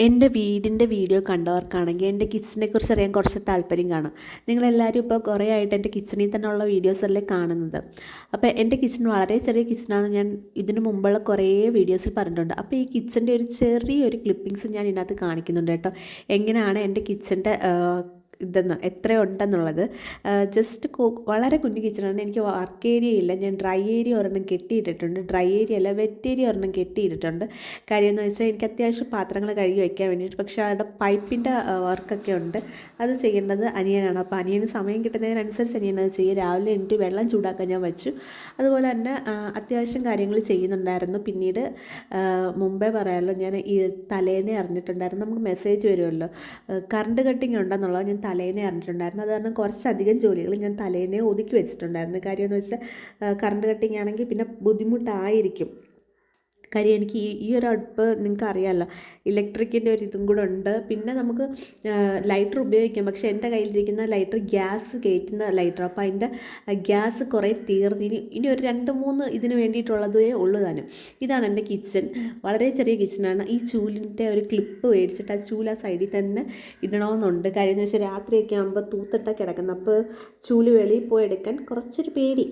എൻ്റെ വീടിൻ്റെ വീഡിയോ കണ്ടവർക്കാണെങ്കിൽ എൻ്റെ കിച്ചണിനെക്കുറിച്ച് അറിയാൻ കുറച്ച് താല്പര്യം കാണും. നിങ്ങളെല്ലാവരും ഇപ്പോൾ കുറേ ആയിട്ട് എൻ്റെ കിച്ചണിൽ തന്നെയുള്ള വീഡിയോസല്ലേ കാണുന്നത്. അപ്പോൾ എൻ്റെ കിച്ചൺ വളരെ ചെറിയ കിച്ചണാണെന്ന് ഞാൻ ഇതിനു മുമ്പുള്ള കുറേ വീഡിയോസിൽ പറഞ്ഞിട്ടുണ്ട്. അപ്പോൾ ഈ കിച്ചൻ്റെ ഒരു ചെറിയൊരു ക്ലിപ്പിങ്സ് ഞാൻ ഇതിനകത്ത് കാണിക്കുന്നുണ്ട് കേട്ടോ. എങ്ങനെയാണ് എൻ്റെ കിച്ചൻ്റെ എത്ര ഉണ്ടെന്നുള്ളത്. ജസ്റ്റ് വളരെ കുഞ്ഞു കിച്ചണാണ്. എനിക്ക് വർക്ക് ഏരിയ ഇല്ല. ഞാൻ ഡ്രൈ ഏരിയ ഒരെണ്ണം കെട്ടിയിട്ടിട്ടുണ്ട്. ഡ്രൈ ഏരിയ അല്ല, വെറ്റ് ഏരിയ ഒരെണ്ണം കെട്ടിയിട്ടിട്ടുണ്ട്. കാര്യം എന്ന് വെച്ചാൽ എനിക്ക് അത്യാവശ്യം പാത്രങ്ങൾ കഴുകി വയ്ക്കാൻ വേണ്ടിയിട്ട്. പക്ഷേ അവിടെ പൈപ്പിൻ്റെ വർക്കൊക്കെ ഉണ്ട്. അത് ചെയ്യേണ്ടത് അനിയനാണ്. അപ്പോൾ അനിയന് സമയം കിട്ടുന്നതിനനുസരിച്ച് അനിയനത് ചെയ്യും. രാവിലെ എനിക്ക് വെള്ളം ചൂടാക്കാൻ ഞാൻ വെച്ചു. അതുപോലെ തന്നെ അത്യാവശ്യം കാര്യങ്ങൾ ചെയ്യുന്നുണ്ടായിരുന്നു. പിന്നീട് മുമ്പേ പറയാമല്ലോ, ഞാൻ ഈ തലേന്നേ അറിഞ്ഞിട്ടുണ്ടായിരുന്നു. നമുക്ക് മെസ്സേജ് വരുമല്ലോ കറണ്ട് കട്ടിങ് ഉണ്ടെന്നുള്ളത്. ഞാൻ തലേന്നേ അറിഞ്ഞിട്ടുണ്ടായിരുന്നു. അത് കാരണം കുറച്ചധികം ജോലികൾ ഞാൻ തലേന്നേ ഒതുക്കി വെച്ചിട്ടുണ്ടായിരുന്നു. കാര്യം എന്ന് വെച്ചാൽ കറണ്ട് കട്ടിങ് ആണെങ്കിൽ പിന്നെ ബുദ്ധിമുട്ടായിരിക്കും. കാര്യം എനിക്ക് ഈ ഒരു അടുപ്പ് നിങ്ങൾക്ക് അറിയാമല്ലോ, ഇലക്ട്രിക്കിൻ്റെ ഒരു ഇതും കൂടെ ഉണ്ട്. പിന്നെ നമുക്ക് ലൈറ്റർ ഉപയോഗിക്കാം. പക്ഷേ എൻ്റെ കയ്യിലിരിക്കുന്ന ലൈറ്റർ ഗ്യാസ് കയറ്റുന്ന ലൈറ്റർ. അപ്പോൾ അതിൻ്റെ ഗ്യാസ് കുറേ തീർന്ന് ഇനി ഒരു 2-3 ഇതിന് വേണ്ടിയിട്ടുള്ളതേ ഉള്ളൂ താനും. ഇതാണ് എൻ്റെ കിച്ചൺ. വളരെ ചെറിയ കിച്ചണാണ്. ഈ ചൂലിൻ്റെ ഒരു ക്ലിപ്പ് മേടിച്ചിട്ട് ആ ചൂല് ആ സൈഡിൽ തന്നെ ഇടണമെന്നുണ്ട്. കാര്യം എന്ന് വെച്ചാൽ രാത്രിയൊക്കെ ആകുമ്പോൾ തൂത്തിട്ടാണ് കിടക്കുന്നത്. അപ്പോൾ ചൂല് വെളിയിൽ പോയി എടുക്കാൻ കുറച്ചൊരു പേടി,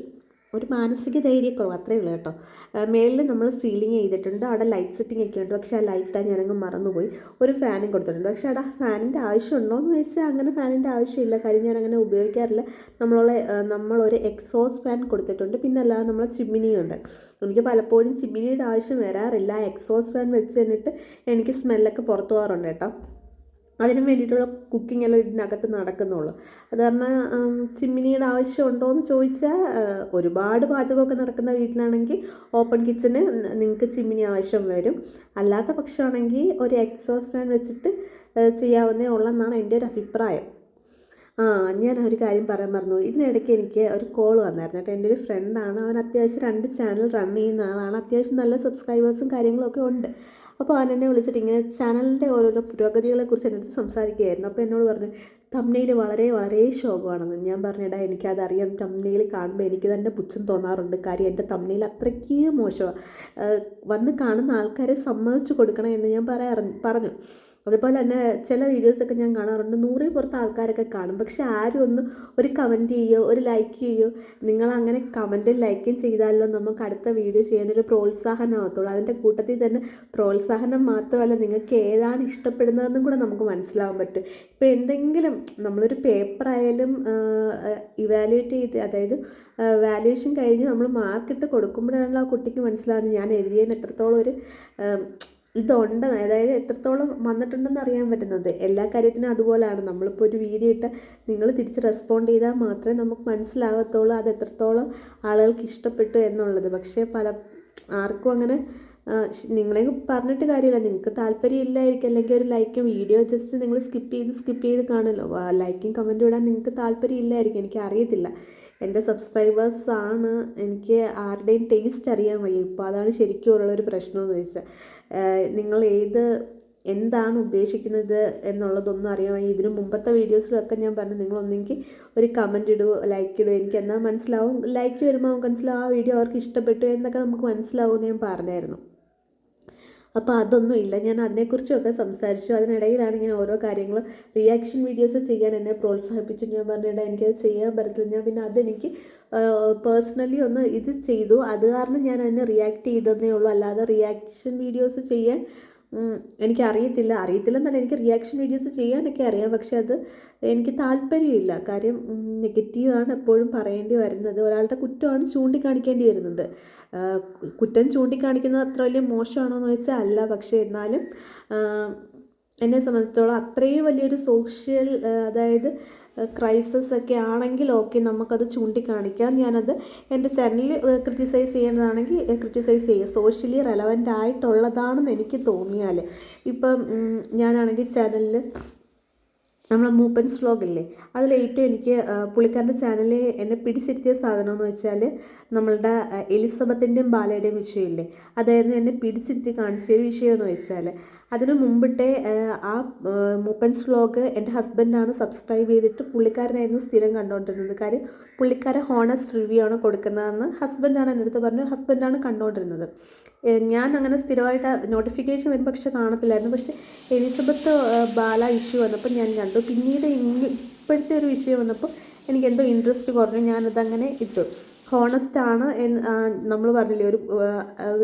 ഒരു മാനസിക ധൈര്യക്കുറവ്, അത്രയേ ഉള്ളൂ കേട്ടോ. മേളിൽ നമ്മൾ സീലിംഗ് ചെയ്തിട്ടുണ്ട്. അവിടെ ലൈറ്റ് സെറ്റിംഗ് ഒക്കെ ഉണ്ട്. പക്ഷേ ആ ലൈറ്റ് ഞാനങ്ങ് മറന്നുപോയി. ഒരു ഫാനും കൊടുത്തിട്ടുണ്ട്. പക്ഷേ അവിടെ ഫാനിൻ്റെ ആവശ്യമുണ്ടോ എന്ന് ചോദിച്ചാൽ അങ്ങനെ ഫാനിൻ്റെ ആവശ്യമില്ല. കാര്യം ഞാൻ അങ്ങനെ ഉപയോഗിക്കാറില്ല. നമ്മളൊരു എക്സോസ് ഫാൻ കൊടുത്തിട്ടുണ്ട്. പിന്നെ അല്ലാതെ നമ്മളെ ചിമ്മിനിയുണ്ട്. എനിക്ക് പലപ്പോഴും ചിമ്മിനിയുടെ ആവശ്യം വരാറില്ല. എക്സോസ് ഫാൻ വെച്ച് തന്നിട്ട് എനിക്ക് സ്മെല്ലൊക്കെ പുറത്തു പോകാറുണ്ട് കേട്ടോ. അതിന് വേണ്ടിയിട്ടുള്ള കുക്കിംഗ് എല്ലാം ഇതിനകത്ത് നടക്കുന്നുള്ളൂ. അത് കാരണം ചിമ്മിനിയുടെ ആവശ്യമുണ്ടോ എന്ന് ചോദിച്ചാൽ ഒരുപാട് പാചകമൊക്കെ നടക്കുന്ന വീട്ടിലാണെങ്കിൽ ഓപ്പൺ കിച്ചന് നിങ്ങൾക്ക് ചിമ്മിനി ആവശ്യം വരും. അല്ലാത്ത പക്ഷമാണെങ്കിൽ ഒരു എക്സോസ് ഫാൻ വെച്ചിട്ട് ചെയ്യാവുന്നേ ഉള്ളെന്നാണ് എൻ്റെ ഒരു അഭിപ്രായം. ഞാൻ ഒരു കാര്യം പറയാൻ മറന്നു. ഇതിനിടയ്ക്ക് എനിക്ക് ഒരു കോൾ വന്നായിരുന്നു കേട്ടോ. എൻ്റെ ഒരു ഫ്രണ്ടാണ്. അവൻ അത്യാവശ്യം 2 ചാനൽ റൺ ചെയ്യുന്ന ആളാണ്. അത്യാവശ്യം നല്ല സബ്സ്ക്രൈബേഴ്സും കാര്യങ്ങളൊക്കെ ഉണ്ട്. അപ്പോൾ അവൻ എന്നെ വിളിച്ചിട്ട് ഇങ്ങനെ ചാനലിൻ്റെ ഓരോരോ പുരോഗതികളെക്കുറിച്ച് എൻ്റെ അടുത്ത് സംസാരിക്കുകയായിരുന്നു. അപ്പോൾ എന്നോട് പറഞ്ഞു തംബ്നെയിൽ വളരെ വളരെ ശോകമാണെന്ന്. ഞാൻ പറഞ്ഞിടാ, എനിക്കതറിയാം. തംബ്നെയിൽ കാണുമ്പോൾ എനിക്ക് തന്നെ പുച്ഛം തോന്നാറുണ്ട്. കാര്യം എൻ്റെ തംബ്നെയിൽ അത്രയ്ക്ക് മോശമാണ്. വന്ന് കാണുന്ന ആൾക്കാരെ സമ്മതിച്ചു കൊടുക്കണം എന്ന് ഞാൻ പറഞ്ഞു. അതുപോലെ തന്നെ ചില വീഡിയോസൊക്കെ ഞാൻ കാണാറുണ്ട്, 100 പുറത്ത് ആൾക്കാരൊക്കെ കാണും. പക്ഷെ ആരും ഒന്ന് ഒരു കമൻറ്റ് ചെയ്യുമോ, ഒരു ലൈക്ക് ചെയ്യുമോ. നിങ്ങളങ്ങനെ കമൻറ്റും ലൈക്കും ചെയ്താലോ നമുക്ക് അടുത്ത വീഡിയോ ചെയ്യാനൊരു പ്രോത്സാഹനമാകത്തുള്ളൂ. അതിൻ്റെ കൂട്ടത്തിൽ തന്നെ പ്രോത്സാഹനം മാത്രമല്ല, നിങ്ങൾക്ക് ഏതാണ് ഇഷ്ടപ്പെടുന്നതെന്നും കൂടെ നമുക്ക് മനസ്സിലാവാൻ പറ്റും. ഇപ്പോൾ എന്തെങ്കിലും നമ്മളൊരു പേപ്പറായാലും ഇവാലുവേറ്റ് ചെയ്ത്, അതായത് വാല്യുവേഷൻ കഴിഞ്ഞ് നമ്മൾ മാർക്കിട്ട് കൊടുക്കുമ്പോഴാണല്ലോ ആ കുട്ടിക്ക് മനസ്സിലാകുന്നത് ഞാൻ എഴുതിയതിന് എത്രത്തോളം ഒരു ഇതുണ്ട്, അതായത് എത്രത്തോളം വന്നിട്ടുണ്ടെന്ന് അറിയാൻ പറ്റുന്നത്. എല്ലാ കാര്യത്തിനും അതുപോലെയാണ്. നമ്മളിപ്പോൾ ഒരു വീഡിയോ ഇട്ട് നിങ്ങൾ തിരിച്ച് റെസ്പോണ്ട് ചെയ്താൽ മാത്രമേ നമുക്ക് മനസ്സിലാകത്തുള്ളൂ അത് എത്രത്തോളം ആളുകൾക്ക് ഇഷ്ടപ്പെട്ടു എന്നുള്ളത്. പക്ഷേ ആർക്കും അങ്ങനെ നിങ്ങളെ പറഞ്ഞിട്ട് കാര്യമില്ല. നിങ്ങൾക്ക് താല്പര്യം ഇല്ലായിരിക്കും, അല്ലെങ്കിൽ ഒരു ലൈക്കും വീഡിയോ ജസ്റ്റ് നിങ്ങൾ സ്കിപ്പ് ചെയ്ത് കാണുമല്ലോ. ലൈക്കും കമൻറ്റും ഇടാൻ നിങ്ങൾക്ക് താല്പര്യം ഇല്ലായിരിക്കും. എനിക്ക് അറിയത്തില്ല. എൻ്റെ സബ്സ്ക്രൈബേഴ്സാണ്. എനിക്ക് ആരുടെയും ടേസ്റ്റ് അറിയാൻ വയ്യ ഇപ്പോൾ. അതാണ് ശരിക്കും ഉള്ളൊരു പ്രശ്നമെന്ന് ചോദിച്ചാൽ. നിങ്ങൾ എന്താണ് ഉദ്ദേശിക്കുന്നത് എന്നുള്ളതൊന്നും അറിയാൻ വയ്യ. ഇതിന് മുമ്പത്തെ വീഡിയോസിലൊക്കെ ഞാൻ പറഞ്ഞു, നിങ്ങളൊന്നെങ്കിൽ ഒരു കമൻറ്റ് ഇടുവോ, ലൈക്ക് ഇടുവോ. എനിക്ക് എന്നാൽ മനസ്സിലാവും. ലൈക്ക് വരുമ്പോൾ നമുക്ക് മനസ്സിലാവും ആ വീഡിയോ അവർക്ക് ഇഷ്ടപ്പെട്ടു എന്നൊക്കെ നമുക്ക് മനസ്സിലാവുമെന്ന് ഞാൻ പറഞ്ഞായിരുന്നു. അപ്പോൾ അതൊന്നും ഇല്ല. ഞാൻ അതിനെക്കുറിച്ചൊക്കെ സംസാരിച്ചു. അതിനിടയിലാണ് ഇങ്ങനെ ഓരോ കാര്യങ്ങൾ റിയാക്ഷൻ വീഡിയോസ് ചെയ്യാൻ എന്നെ പ്രോത്സാഹിപ്പിച്ചു. ഞാൻ പറഞ്ഞിട്ട് എനിക്കത് ചെയ്യാൻ പറ്റത്തില്ല. ഞാൻ പിന്നെ അതെനിക്ക് പേഴ്സണലി ഒന്ന് ഇത് ചെയ്തു. അത് കാരണം ഞാൻ അതിനെ റിയാക്ട് ചെയ്തതേ ഉള്ളൂ. അല്ലാതെ റിയാക്ഷൻ വീഡിയോസ് ചെയ്യാൻ അറിയത്തില്ലെന്നല്ല, എനിക്ക് റിയാക്ഷൻ വീഡിയോസ് ചെയ്യാനൊക്കെ അറിയാം. പക്ഷെ അത് എനിക്ക് താല്പര്യമില്ല. കാര്യം നെഗറ്റീവാണ് എപ്പോഴും പറയേണ്ടി വരുന്നത്. ഒരാളുടെ കുറ്റമാണ് ചൂണ്ടിക്കാണിക്കേണ്ടി വരുന്നത്. കുറ്റം ചൂണ്ടിക്കാണിക്കുന്നത് അത്ര വലിയ മോശമാണോ എന്ന് വെച്ചാൽ അല്ല. പക്ഷേ എന്നാലും എന്നെ സംബന്ധിച്ചിടത്തോളം അത്രയും വലിയൊരു സോഷ്യൽ, അതായത് ക്രൈസിസ് ഒക്കെ ആണെങ്കിൽ ഓക്കെ, നമുക്കത് ചൂണ്ടിക്കാണിക്കാം. ഞാനത് എൻ്റെ ചാനലിൽ ക്രിറ്റിസൈസ് ചെയ്യേണ്ടതാണെങ്കിൽ ക്രിറ്റിസൈസ് ചെയ്യുക. സോഷ്യലി റെലവൻ്റ് ആയിട്ടുള്ളതാണെന്ന് എനിക്ക് തോന്നിയാൽ. ഇപ്പം ഞാനാണെങ്കിൽ ചാനലിൽ നമ്മളെ മൂപ്പൻസ് വ്ലോഗില്ലേ, അതിലേറ്റവും എനിക്ക് പുള്ളിക്കാരൻ്റെ ചാനലിൽ എന്നെ പിടിച്ചിരുത്തിയ സാധനം എന്ന് വെച്ചാൽ നമ്മളുടെ എലിസബത്തിൻ്റെയും ബാലയുടെയും വിഷയമില്ലേ, അതായിരുന്നു എന്നെ പിടിച്ചിരുത്തി കാണിച്ച ഒരു വിഷയം എന്ന് വെച്ചാൽ. അതിന് മുമ്പിട്ടേ ആ മൂപ്പൻസ് വ്ലോഗ് എൻ്റെ ഹസ്ബൻഡാണ് സബ്സ്ക്രൈബ് ചെയ്തിട്ട് പുള്ളിക്കാരനായിരുന്നു സ്ഥിരം കണ്ടുകൊണ്ടിരുന്നത്. കാര്യം പുള്ളിക്കാരൻ ഹോണസ്റ്റ് റിവ്യൂ ആണ് കൊടുക്കുന്നതെന്ന് ഹസ്ബൻഡാണ് എൻ്റെ അടുത്ത് പറഞ്ഞു. ഹസ്ബൻഡാണ് കണ്ടുകൊണ്ടിരുന്നത്. ഞാൻ അങ്ങനെ സ്ഥിരമായിട്ട് നോട്ടിഫിക്കേഷൻ വരും പക്ഷെ കാണത്തില്ലായിരുന്നു. പക്ഷേ എലിസബത്ത് ബാല ഇഷ്യൂ വന്നപ്പോൾ ഞാൻ കണ്ടു. പിന്നീട് ഇപ്പോഴത്തെ ഒരു വിഷയം വന്നപ്പോൾ എനിക്ക് എന്തോ ഇൻട്രസ്റ്റ് കുറഞ്ഞു. ഞാനതങ്ങനെ ഇട്ടു. ഹോണസ്റ്റാണ് നമ്മൾ പറഞ്ഞില്ലേ,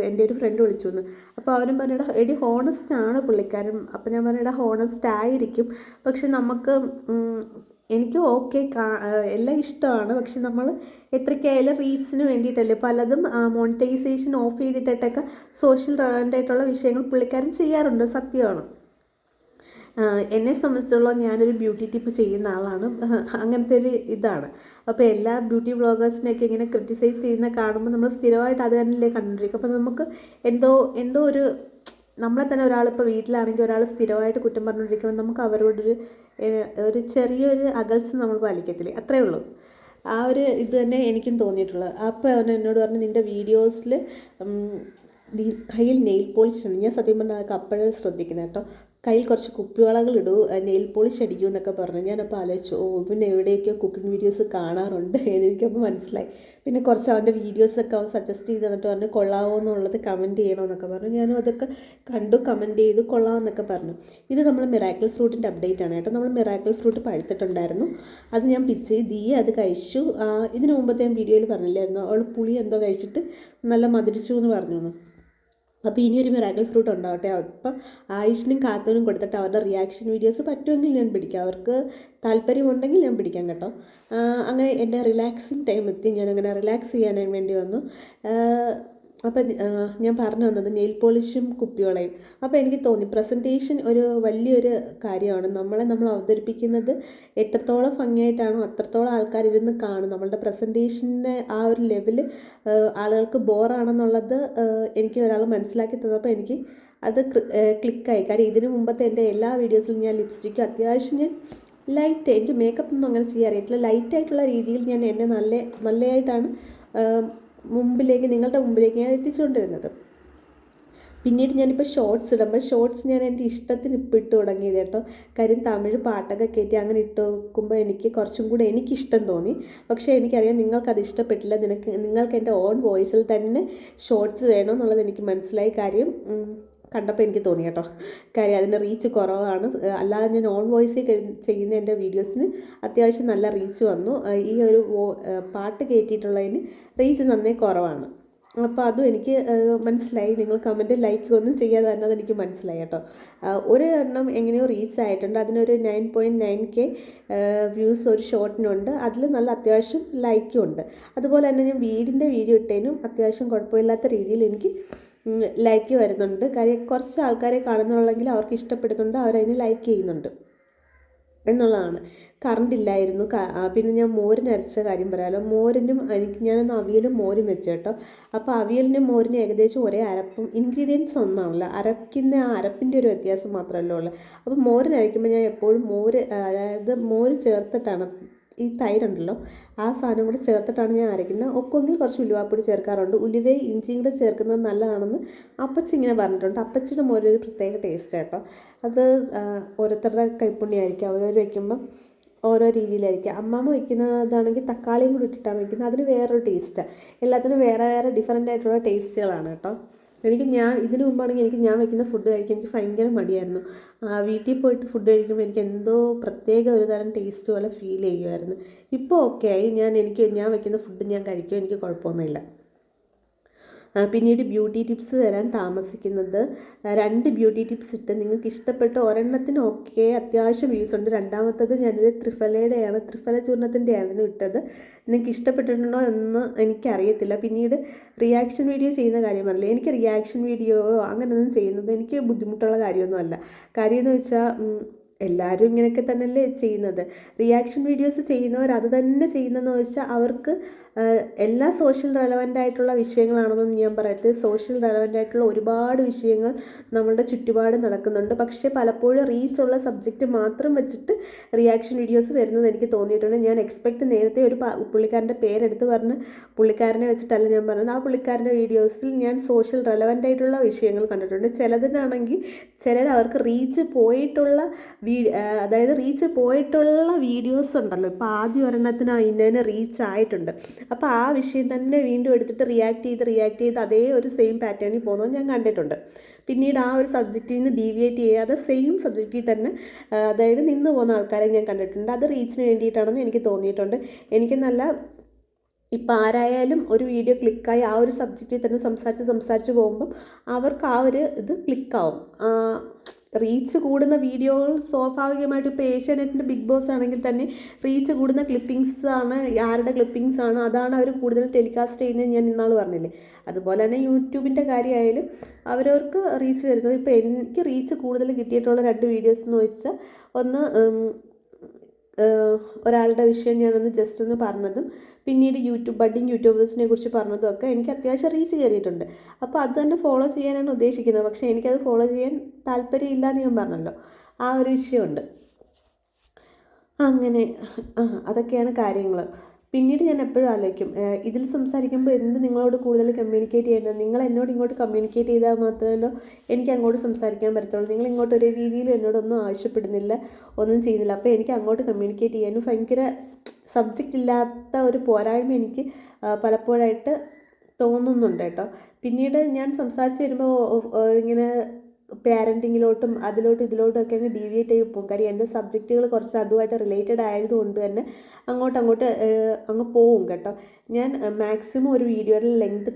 എൻ്റെ ഒരു ഫ്രണ്ട് വിളിച്ചു വന്ന്. അപ്പോൾ അവനും പറഞ്ഞിടാ എടി ഹോണസ്റ്റാണ് പുള്ളിക്കാരൻ. അപ്പോൾ ഞാൻ പറഞ്ഞിടാ ഹോണസ്റ്റ് ആയിരിക്കും, പക്ഷെ നമുക്ക് എനിക്ക് ഓക്കെ എല്ലാം ഇഷ്ടമാണ്. പക്ഷെ നമ്മൾ എത്രയ്ക്കായാലും റീച്ചിന് വേണ്ടിയിട്ടല്ലേ പലതും മോണിറ്റൈസേഷൻ ഓഫ് ചെയ്തിട്ടൊക്കെ സോഷ്യൽ റെലവൻ്റ് ആയിട്ടുള്ള വിഷയങ്ങൾ പുള്ളിക്കാരൻ ചെയ്യാറുണ്ട്, സത്യമാണ്. എന്നെ സംബന്ധിച്ചിടത്തോളം ഞാനൊരു ബ്യൂട്ടി ടിപ്പ് ചെയ്യുന്ന ആളാണ്. അങ്ങനത്തെ ഒരു ഇതാണ്. അപ്പോൾ എല്ലാ ബ്യൂട്ടി വ്ളോഗേഴ്സിനെയൊക്കെ ഇങ്ങനെ ക്രിറ്റിസൈസ് ചെയ്യുന്ന കാണുമ്പോൾ നമ്മൾ സ്ഥിരമായിട്ട് അത് തന്നെയല്ലേ കണ്ടുകൊണ്ടിരിക്കും. അപ്പോൾ നമുക്ക് എന്തോ ഒരു നമ്മളെ തന്നെ ഒരാളിപ്പോൾ വീട്ടിലാണെങ്കിൽ ഒരാൾ സ്ഥിരമായിട്ട് കുറ്റം പറഞ്ഞുകൊണ്ടിരിക്കുമ്പോൾ നമുക്ക് അവരോടൊരു ചെറിയൊരു അകൽച്ച നമ്മൾ പാലിക്കത്തില്ലേ, അത്രയേ ഉള്ളൂ. ആ ഒരു ഇത് തന്നെ എനിക്കും തോന്നിയിട്ടുള്ളത്. അപ്പോൾ അവൻ എന്നോട് പറഞ്ഞു നിൻ്റെ വീഡിയോസിൽ കയ്യിൽ നെയിൽ പോളിഷ് ഉണ്ട്. ഞാൻ സത്യം പറഞ്ഞാൽ അതൊക്കെ അപ്പോഴേ ശ്രദ്ധിക്കുന്നത് കേട്ടോ. കയ്യിൽ കുറച്ച് കുപ്പിവളകൾ ഇടൂ, നെയിൽ പോളിഷ് അടിക്കൂ എന്നൊക്കെ പറഞ്ഞു. ഞാനപ്പോൾ ആലോചിച്ചു, പിന്നെ എവിടെയൊക്കെയോ കുക്കിംഗ് വീഡിയോസ് കാണാറുണ്ട് എനിക്കപ്പോൾ മനസ്സിലായി. പിന്നെ കുറച്ച് അവൻ്റെ വീഡിയോസൊക്കെ അവൻ സജസ്റ്റ് ചെയ്ത് തന്നിട്ട് പറഞ്ഞു കൊള്ളാമോ എന്നുള്ളത് കമൻറ്റ് ചെയ്യണമെന്നൊക്കെ പറഞ്ഞു. ഞാനും അതൊക്കെ കണ്ടു, കമൻറ്റ് ചെയ്തു, കൊള്ളാമെന്നൊക്കെ പറഞ്ഞു. ഇത് നമ്മൾ മിറാക്കിൾ ഫ്രൂട്ടിൻ്റെ അപ്ഡേറ്റ് ആണ് കേട്ടോ. നമ്മൾ മിറാക്കിൾ ഫ്രൂട്ട് പഴുത്തിട്ടുണ്ടായിരുന്നു, അത് ഞാൻ പിച്ച് ദിയെ അത് കഴിച്ചു. ഇതിന് മുമ്പത്തെ ഞാൻ വീഡിയോയിൽ പറഞ്ഞില്ലായിരുന്നു, അവൾ പുളി എന്തോ കഴിച്ചിട്ട് നല്ല മധുരിച്ചു എന്ന് പറഞ്ഞു. അപ്പോൾ ഇനിയൊരു മിറാക്കിൾ ഫ്രൂട്ട് ഉണ്ടാവട്ടെ. അപ്പം ആയുഷിനും കാത്തനും കൊടുത്തിട്ട് അവരുടെ റിയാക്ഷൻ വീഡിയോസ് പറ്റുമെങ്കിൽ ഞാൻ പിടിക്കാം, അവർക്ക് താല്പര്യമുണ്ടെങ്കിൽ ഞാൻ പിടിക്കാം കേട്ടോ. അങ്ങനെ എൻ്റെ റിലാക്സിങ് ടൈം എത്തി. ഞാനങ്ങനെ റിലാക്സ് ചെയ്യാൻ വേണ്ടി വന്നു. അപ്പം ഞാൻ പറഞ്ഞു വന്നത് നെയിൽ പോളിഷും കുപ്പിവളയും. അപ്പോൾ എനിക്ക് തോന്നി പ്രസൻറ്റേഷൻ ഒരു വലിയൊരു കാര്യമാണ്. നമ്മൾ അവതരിപ്പിക്കുന്നത് എത്രത്തോളം ഭംഗിയായിട്ടാണോ അത്രത്തോളം ആൾക്കാരിരുന്ന് കാണും. നമ്മളുടെ പ്രസൻറ്റേഷൻ്റെ ആ ഒരു ലെവല് ആളുകൾക്ക് ബോറാണെന്നുള്ളത് എനിക്ക് ഒരാൾ മനസ്സിലാക്കി തന്നപ്പോൾ എനിക്ക് അത് ക്ലിക്കായി. കാര്യം ഇതിനു മുമ്പത്തെ എൻ്റെ എല്ലാ വീഡിയോസിലും ഞാൻ ലിപ്സ്റ്റിക്കും അത്യാവശ്യം ഞാൻ ലൈറ്റ്, എനിക്ക് മേക്കപ്പ് ഒന്നും അങ്ങനെ ചെയ്യാൻ അറിയത്തില്ല, ലൈറ്റായിട്ടുള്ള രീതിയിൽ ഞാൻ എന്നെ നല്ലതായിട്ടാണ് നിങ്ങളുടെ മുമ്പിലേക്ക് ഞാൻ എത്തിച്ചുകൊണ്ടിരുന്നത്. പിന്നീട് ഞാനിപ്പോൾ ഷോർട്സ് ഇടുമ്പോൾ ഷോർട്സ് ഞാൻ എൻ്റെ ഇഷ്ടത്തിന് ഇപ്പോൾ ഇട്ട് തുടങ്ങിയത് കേട്ടോ. കാര്യം തമിഴ് പാട്ടൊക്കെ കയറ്റി അങ്ങനെ ഇട്ട് നോക്കുമ്പോൾ എനിക്ക് കുറച്ചും കൂടെ എനിക്കിഷ്ടം തോന്നി. പക്ഷേ എനിക്കറിയാം നിങ്ങൾക്കത് ഇഷ്ടപ്പെട്ടില്ല, നിങ്ങൾക്ക് എൻ്റെ ഓൺ വോയിസിൽ തന്നെ ഷോർട്സ് വേണമെന്നുള്ളത് എനിക്ക് മനസ്സിലായി. കാര്യം കണ്ടപ്പോൾ എനിക്ക് തോന്നി കേട്ടോ. കാര്യം അതിൻ്റെ റീച്ച് കുറവാണ്. അല്ലാതെ ഞാൻ ഓൺ വോയിസിൽ ചെയ്യുന്ന എൻ്റെ വീഡിയോസിന് അത്യാവശ്യം നല്ല റീച്ച് വന്നു. ഈ ഒരു പാട്ട് കയറ്റിയിട്ടുള്ളതിന് റീച്ച് നന്നേ കുറവാണ്. അപ്പോൾ അതും എനിക്ക് മനസ്സിലായി. നിങ്ങൾ കമൻറ്റ് ലൈക്ക് ഒന്നും ചെയ്യാതെ തന്നെ അതെനിക്ക് മനസ്സിലായി കേട്ടോ. ഒരു എണ്ണം എങ്ങനെയോ റീച്ച് ആയിട്ടുണ്ട്, അതിനൊരു 9.9K വ്യൂസ് ഒരു ഷോർട്ടിനുണ്ട്. അതിൽ നല്ല അത്യാവശ്യം ലൈക്കും ഉണ്ട്. അതുപോലെ തന്നെ ഞാൻ വീടിൻ്റെ വീഡിയോ ഇട്ടതിനും അത്യാവശ്യം കുഴപ്പമില്ലാത്ത രീതിയിൽ എനിക്ക് ലൈക്ക് വരുന്നുണ്ട്. കാര്യം കുറച്ച് ആൾക്കാരെ കാണുന്നുള്ളെങ്കിൽ അവർക്ക് ഇഷ്ടപ്പെടുന്നുണ്ട്, അവരതിന് ലൈക്ക് ചെയ്യുന്നുണ്ട് എന്നുള്ളതാണ്. കറണ്ട് ഇല്ലായിരുന്നു. പിന്നെ ഞാൻ മോരിന് അരച്ച കാര്യം പറയാമല്ലോ. മോരിനും ഞാനൊന്ന് അവിയലും മോരും വെച്ചു കേട്ടോ. അപ്പോൾ അവിയലിനും മോരിനും ഏകദേശം ഒരേ അരപ്പും, ഇൻഗ്രീഡിയൻസ് ഒന്നാണല്ലോ, അരയ്ക്കുന്ന ആ അരപ്പിൻ്റെ ഒരു വ്യത്യാസം മാത്രമല്ലേ ഉള്ളൂ. അപ്പോൾ മോരിന് അരയ്ക്കുമ്പോൾ ഞാൻ എപ്പോഴും മോര് ചേർത്തിട്ടാണ്, ഈ തൈരുണ്ടല്ലോ ആ സാധനം കൂടെ ചേർത്തിട്ടാണ് ഞാൻ അരയ്ക്കുന്നത്. ഒക്കെങ്കിൽ കുറച്ച് ഉലുവാപ്പൊടി ചേർക്കാറുണ്ട്. ഉലുവയും ഇഞ്ചിയും കൂടെ ചേർക്കുന്നത് നല്ലതാണെന്ന് അപ്പച്ചി ഇങ്ങനെ പറഞ്ഞിട്ടുണ്ട്. അപ്പച്ചിയുടെ മോരൊരു പ്രത്യേക ടേസ്റ്റ് കേട്ടോ. അത് ഓരോരുത്തരുടെ കൈപ്പുണ്യമായിരിക്കും, അവരവർ വയ്ക്കുമ്പം ഓരോ രീതിയിലായിരിക്കും. അമ്മാമ്മ വയ്ക്കുന്നതാണെങ്കിൽ തക്കാളിയും കൂടി ഇട്ടിട്ടാണ് വയ്ക്കുന്നത്, അതിന് വേറൊരു ടേസ്റ്റാണ്. എല്ലാത്തിനും വേറെ വേറെ ഡിഫറൻ്റ് ആയിട്ടുള്ള ടേസ്റ്റുകളാണ് കേട്ടോ. ഇതിനു മുമ്പാണെങ്കിൽ ഞാൻ വയ്ക്കുന്ന ഫുഡ് കഴിക്കാൻ എനിക്ക് ഭയങ്കര മടിയായിരുന്നു. വീട്ടിൽ പോയിട്ട് ഫുഡ് കഴിക്കുമ്പോൾ എനിക്ക് എന്തോ പ്രത്യേക ഒരു തരം ടേസ്റ്റ് പോലെ ഫീൽ ചെയ്യുമായിരുന്നു. ഇപ്പോൾ ഓക്കെ ആയി. ഞാൻ വയ്ക്കുന്ന ഫുഡ് ഞാൻ കഴിക്കും, എനിക്ക് കുഴപ്പമൊന്നുമില്ല. പിന്നീട് ബ്യൂട്ടി ടിപ്സ് വരാൻ താമസിക്കുന്നത് 2 ബ്യൂട്ടി ടിപ്സ് ഇട്ട് നിങ്ങൾക്ക് ഇഷ്ടപ്പെട്ട ഒരെണ്ണത്തിന് ഓക്കെ അത്യാവശ്യം വ്യൂസ് ഉണ്ട്. രണ്ടാമത്തത് ഞാനൊരു ത്രിഫല ചൂർണത്തിൻ്റെ ആയിരുന്നു ഇട്ടത്. നിങ്ങൾക്ക് ഇഷ്ടപ്പെട്ടിട്ടുണ്ടോ എന്ന് എനിക്കറിയത്തില്ല. പിന്നീട് റിയാക്ഷൻ വീഡിയോ ചെയ്യുന്ന കാര്യം പറഞ്ഞില്ലേ, എനിക്ക് റിയാക്ഷൻ വീഡിയോ അങ്ങനെയൊന്നും ചെയ്യുന്നത് എനിക്ക് ബുദ്ധിമുട്ടുള്ള കാര്യമൊന്നുമല്ല. കാര്യം എന്ന് വെച്ചാൽ എല്ലാവരും ഇങ്ങനെയൊക്കെ തന്നെയല്ലേ ചെയ്യുന്നത്. റിയാക്ഷൻ വീഡിയോസ് ചെയ്യുന്നവർ അത് തന്നെ ചെയ്യുന്നതെന്ന് വെച്ചാൽ അവർക്ക് എല്ലാ സോഷ്യൽ റെലവൻ്റ് ആയിട്ടുള്ള വിഷയങ്ങളാണെന്നൊന്നും ഞാൻ പറയട്ടെ. സോഷ്യൽ റെലവൻ്റ് ആയിട്ടുള്ള ഒരുപാട് വിഷയങ്ങൾ നമ്മളുടെ ചുറ്റുപാട് നടക്കുന്നുണ്ട്. പക്ഷേ പലപ്പോഴും റീച്ചുള്ള സബ്ജക്റ്റ് മാത്രം വെച്ചിട്ട് റിയാക്ഷൻ വീഡിയോസ് വരുന്നത് എനിക്ക് തോന്നിയിട്ടുണ്ട്. ഞാൻ നേരത്തെ ഒരു പുള്ളിക്കാരൻ്റെ പേരെടുത്ത് പറഞ്ഞ് പുള്ളിക്കാരനെ വെച്ചിട്ടല്ല ഞാൻ പറഞ്ഞത്. ആ പുള്ളിക്കാരൻ്റെ വീഡിയോസിൽ ഞാൻ സോഷ്യൽ റെലവൻ്റ് ആയിട്ടുള്ള വിഷയങ്ങൾ കണ്ടിട്ടുണ്ട്. ചിലതിനാണെങ്കിൽ അവർക്ക് റീച്ച് പോയിട്ടുള്ള അതായത് റീച്ച് പോയിട്ടുള്ള വീഡിയോസ് ഉണ്ടല്ലോ. ഇപ്പോൾ ആദ്യം ഒരെണ്ണത്തിന് ഇന്നതിന് റീച്ച് ആയിട്ടുണ്ട്. അപ്പോൾ ആ വിഷയം തന്നെ വീണ്ടും എടുത്തിട്ട് റിയാക്ട് ചെയ്ത് അതേ ഒരു സെയിം പാറ്റേണിൽ പോകുന്നത് ഞാൻ കണ്ടിട്ടുണ്ട്. പിന്നീട് ആ ഒരു സബ്ജക്റ്റിൽ നിന്ന് ഡീവിയേറ്റ് ചെയ്യാതെ സെയിം സബ്ജക്റ്റിൽ തന്നെ അതായത് നിന്ന് പോകുന്ന ആൾക്കാരെ ഞാൻ കണ്ടിട്ടുണ്ട്. അത് റീച്ചിന് വേണ്ടിയിട്ടാണെന്ന് എനിക്ക് തോന്നിയിട്ടുണ്ട്. എനിക്ക് നല്ല ഇപ്പോൾ ആരായാലും ഒരു വീഡിയോ ക്ലിക്കായി ആ ഒരു സബ്ജക്റ്റിൽ തന്നെ സംസാരിച്ച് പോകുമ്പം അവർക്ക് ആ ഒരു ഇത് ക്ലിക്കാവും. റീച്ച് കൂടുന്ന വീഡിയോകൾ സ്വാഭാവികമായിട്ടും ഇപ്പോൾ ഏഷ്യാനെറ്റിൻ്റെ ബിഗ് ബോസ് ആണെങ്കിൽ തന്നെ റീച്ച് കൂടുന്ന ക്ലിപ്പിങ്സ് ആണ്, ആരുടെ ക്ലിപ്പിങ്സ് ആണ് അതാണ് അവർ കൂടുതൽ ടെലികാസ്റ്റ് ചെയ്യുന്നത് ഞാൻ ഇന്നാൾ പറഞ്ഞില്ലേ. അതുപോലെ തന്നെ യൂട്യൂബിൻ്റെ കാര്യമായാലും അവരവർക്ക് റീച്ച് വരുന്നത്. ഇപ്പോൾ എനിക്ക് റീച്ച് കൂടുതൽ കിട്ടിയിട്ടുള്ള 2 വീഡിയോസ് എന്ന് വെച്ചാൽ ഒന്ന് ഒരാളുടെ വിഷയം ഞാനൊന്ന് ജസ്റ്റ് ഒന്ന് പറഞ്ഞതും പിന്നീട് ബഡ്ഡിങ് യൂട്യൂബേഴ്സിനെ കുറിച്ച് പറഞ്ഞതും ഒക്കെ എനിക്ക് അത്യാവശ്യം റീച്ച് കയറിയിട്ടുണ്ട്. അപ്പോൾ അത് തന്നെ ഫോളോ ചെയ്യാനാണ് ഉദ്ദേശിക്കുന്നത്. പക്ഷേ എനിക്കത് ഫോളോ ചെയ്യാൻ താല്പര്യമില്ല എന്ന് ഞാൻ പറഞ്ഞല്ലോ. ആ ഒരു വിഷയമുണ്ട്. അങ്ങനെ അതൊക്കെയാണ് കാര്യങ്ങൾ. പിന്നീട് ഞാൻ എപ്പോഴും ആലോചിക്കും ഇതിൽ സംസാരിക്കുമ്പോൾ എന്ത് നിങ്ങളോട് കൂടുതൽ കമ്മ്യൂണിക്കേറ്റ് ചെയ്യേണ്ടത്. നിങ്ങൾ എന്നോട് ഇങ്ങോട്ട് കമ്മ്യൂണിക്കേറ്റ് ചെയ്താൽ മാത്രമല്ലോ എനിക്ക് അങ്ങോട്ട് സംസാരിക്കാൻ പറ്റത്തുള്ളൂ. നിങ്ങൾ ഇങ്ങോട്ട് ഒരേ രീതിയിൽ എന്നോടൊന്നും ആവശ്യപ്പെടുന്നില്ല, ഒന്നും ചെയ്യുന്നില്ല. അപ്പോൾ എനിക്ക് അങ്ങോട്ട് കമ്മ്യൂണിക്കേറ്റ് ചെയ്യാനും ഭയങ്കര സബ്ജക്റ്റ് ഇല്ലാത്ത ഒരു പോരായ്മ എനിക്ക് പലപ്പോഴായിട്ട് തോന്നുന്നുണ്ട് കേട്ടോ. പിന്നീട് ഞാൻ സംസാരിച്ച് വരുമ്പോൾ ഇങ്ങനെ പാരൻറ്റിങ്ങിലോട്ടും ഇതിലോട്ടും ഒക്കെ അങ്ങ് ഡീവിയേറ്റ് ചെയ്ത് പോകും. കാര്യം എൻ്റെ സബ്ജക്റ്റുകൾ കുറച്ച് അതുമായിട്ട് റിലേറ്റഡ് ആയതുകൊണ്ട് തന്നെ അങ്ങോട്ട് അങ്ങ് പോവും കേട്ടോ. ഞാൻ മാക്സിമം ഒരു വീഡിയോയുടെ ലെങ്ത്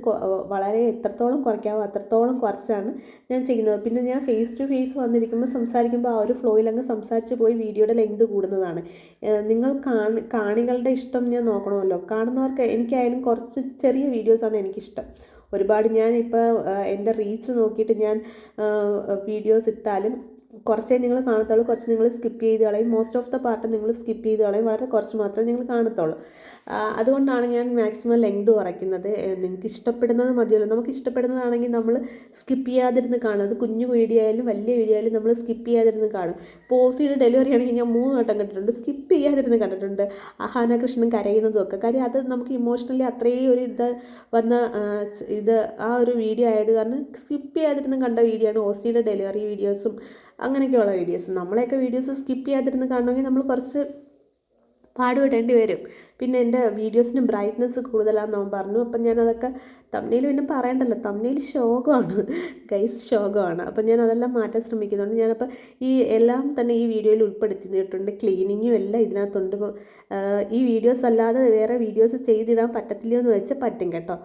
വളരെ എത്രത്തോളം കുറയ്ക്കാവോ അത്രത്തോളം കുറച്ചാണ് ഞാൻ ചെയ്യുന്നത്. പിന്നെ ഞാൻ ഫേസ് ടു ഫേസ് വന്നിരിക്കുമ്പോൾ സംസാരിക്കുമ്പോൾ ആ ഒരു ഫ്ലോയിൽ അങ്ങ് സംസാരിച്ച് പോയി വീഡിയോയുടെ ലെങ്ത് കൂടുന്നതാണ്. നിങ്ങൾ കാണികളുടെ ഇഷ്ടം ഞാൻ നോക്കണമല്ലോ. കാണുന്നവർക്ക് എനിക്കായാലും കുറച്ച് ചെറിയ വീഡിയോസാണ് എനിക്കിഷ്ടം. ഒരുപാട് ഞാനിപ്പോൾ എൻ്റെ റീച്ച് നോക്കിയിട്ട് ഞാൻ വീഡിയോസ് ഇട്ടാലും കുറച്ചേ നിങ്ങൾ കാണത്തുള്ളൂ, കുറച്ച് നിങ്ങൾ സ്കിപ്പ് ചെയ്ത് കളയും. മോസ്റ്റ് ഓഫ് ദ പാർട്ട് നിങ്ങൾ സ്കിപ്പ് ചെയ്ത് കളയും, വളരെ കുറച്ച് മാത്രമേ നിങ്ങൾ കാണത്തുള്ളൂ. അതുകൊണ്ടാണ് ഞാൻ മാക്സിമം ലെങ്ത് കുറയ്ക്കുന്നത്. നിങ്ങൾക്ക് ഇഷ്ടപ്പെടുന്നത് മതിയല്ലോ. നമുക്ക് ഇഷ്ടപ്പെടുന്നതാണെങ്കിൽ നമ്മൾ സ്കിപ്പ് ചെയ്യാതിരുന്ന് കാണും. അത് കുഞ്ഞു വീഡിയോ ആയാലും വലിയ വീഡിയോ ആയാലും നമ്മൾ സ്കിപ്പ് ചെയ്യാതിരുന്ന് കാണും. പോസിയുടെ ഡെലിവറി ആണെങ്കിൽ ഞാൻ 3 വട്ടം കണ്ടിട്ടുണ്ട്, സ്കിപ്പ് ചെയ്യാതിരുന്ന് കണ്ടിട്ടുണ്ട്. അഹാന കൃഷ്ണൻ കരയുന്നതും ഒക്കെ. കാര്യം അത് നമുക്ക് ഇമോഷണലി അത്രയും ഒരു ആ ഒരു വീഡിയോ ആയത് കാരണം സ്കിപ്പ് ചെയ്യാതിരുന്ന് കണ്ട വീഡിയോ ആണ് ഓസിയുടെ ഡെലിവറി വീഡിയോസും അങ്ങനെയൊക്കെയുള്ള വീഡിയോസ്. നമ്മളെയൊക്കെ വീഡിയോസ് സ്കിപ്പ് ചെയ്യാതിരുന്ന് കാണണമെങ്കിൽ നമ്മൾ കുറച്ച് പാടുപെടേണ്ടി വരും. പിന്നെ എൻ്റെ വീഡിയോസിന് ബ്രൈറ്റ്നസ് കൂടുതലാണെന്ന് അവൻ പറഞ്ഞു. അപ്പം ഞാനതൊക്കെ തമ്പ്നെയിൽ പിന്നെ പറയണ്ടല്ലോ, തമ്പ്നെയിൽ ശോകമാണ് ഗൈസ്, ശോകമാണ്. അപ്പം ഞാൻ അതെല്ലാം മാറ്റാൻ ശ്രമിക്കുന്നുണ്ട്. ഞാനപ്പോൾ എല്ലാം തന്നെ ഈ വീഡിയോയിൽ ഉൾപ്പെടുത്തിയിട്ടുണ്ട്. ക്ലീനിങ്ങും എല്ലാം ഇതിനകത്തുണ്ട്. ഈ വീഡിയോസ് അല്ലാതെ വേറെ വീഡിയോസ് ചെയ്തിടാൻ പറ്റത്തില്ലയോ എന്ന് വെച്ചാൽ പറ്റും കേട്ടോ.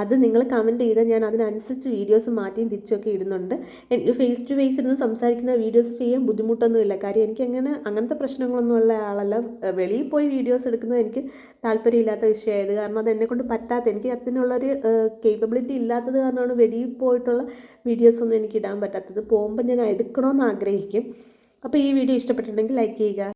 അത് നിങ്ങൾ കമൻറ്റ് ചെയ്താൽ ഞാൻ അതിനനുസരിച്ച് വീഡിയോസ് മാറ്റിയും തിരിച്ചൊക്കെ ഇടുന്നുണ്ട്. എനിക്ക് ഫേസ് ടു ഫേസ് ഇരുന്ന് സംസാരിക്കുന്ന വീഡിയോസ് ചെയ്യാൻ ബുദ്ധിമുട്ടൊന്നുമില്ല. കാര്യം എനിക്ക് അങ്ങനത്തെ പ്രശ്നങ്ങളൊന്നും ഉള്ള ആളല്ല. വെളിയിൽ പോയി വീഡിയോസ് എടുക്കുന്നത് എനിക്ക് താല്പര്യമില്ലാത്ത വിഷയമായത് കാരണം അത് എന്നെക്കൊണ്ട് എനിക്ക് അതിനുള്ളൊരു കേപ്പബിലിറ്റി ഇല്ലാത്തത് കാരണമാണ് വെളിയിൽ പോയിട്ടുള്ള വീഡിയോസൊന്നും എനിക്ക് ഇടാൻ പറ്റാത്തത്. പോകുമ്പോൾ ഞാൻ എടുക്കണമെന്ന് ആഗ്രഹിക്കും. അപ്പോൾ ഈ വീഡിയോ ഇഷ്ടപ്പെട്ടിട്ടുണ്ടെങ്കിൽ ലൈക്ക് ചെയ്യുക.